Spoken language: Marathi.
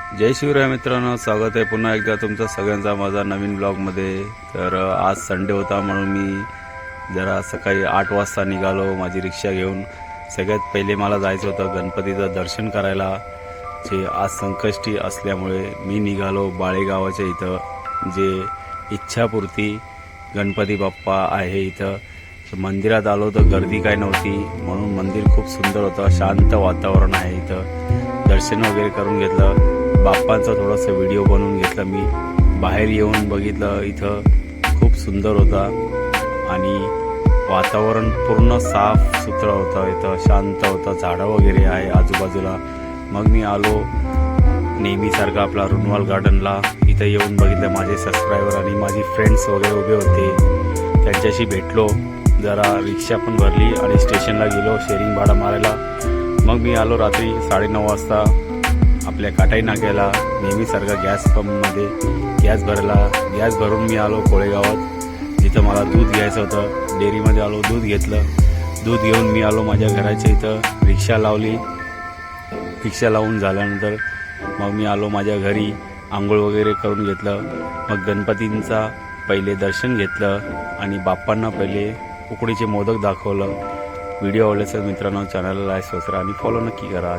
जय शिवराय मित्रांनो, स्वागत आहे पुन्हा एकदा तुमचं सगळ्यांचा माझा नवीन ब्लॉगमध्ये। तर आज संडे होता म्हणून मी जरा सकाळी 8 वाजता निघालो माझी रिक्षा घेऊन। सगळ्यात पहिले मला जायचं होतं गणपतीचं दर्शन करायला, जे आज संकष्टी असल्यामुळे मी निघालो बाळेगावाच्या इथं, जे इच्छापूर्ती गणपती बाप्पा आहे इथं। मंदिरात आलो तर गर्दी काय नव्हती, म्हणून मंदिर खूप सुंदर होतं, शांत वातावरण आहे इथं। दर्शन वगैरे करून घेतलं, बाप्पांचा थोडासा व्हिडिओ बनवून घेतला मी। बाहेर येऊन बघितलं, इथं खूप सुंदर होता आणि वातावरण पूर्ण साफ सुथरं होतं, इथं शांत होतं, झाडं वगैरे आहे आजूबाजूला। मग मी आलो नेहमीसारखं आपला रुनवाल गार्डनला। इथं येऊन बघितलं माझे सबस्क्रायबर आणि माझी फ्रेंड्स वगैरे उभे होते, त्यांच्याशी भेटलो, जरा रिक्षा पण भरली आणि स्टेशनला गेलो शेअरिंग भाडा मारायला। मग मी आलो रात्री 9:30 वाजता आपल्या काटाई नाक्याला नेहमीसारखा गॅस पंपमध्ये गॅस भरला। गॅस भरून मी आलो कोळेगावात, जिथं मला दूध घ्यायचं होतं। डेअरीमध्ये आलो, दूध घेतलं। दूध घेऊन मी आलो माझ्या घराच्या इथं, रिक्षा लावली। रिक्षा लावून झाल्यानंतर मग मी आलो माझ्या घरी, आंघोळ वगैरे करून घेतलं। मग गणपतींचा पहिले दर्शन घेतलं आणि बाप्पांना पहिले उकडीचे मोदक दाखवलं। व्हिडिओ आवडल्यास मित्रांनो चॅनलला लाईक, सबस्क्राईब आणि फॉलो नक्की करा।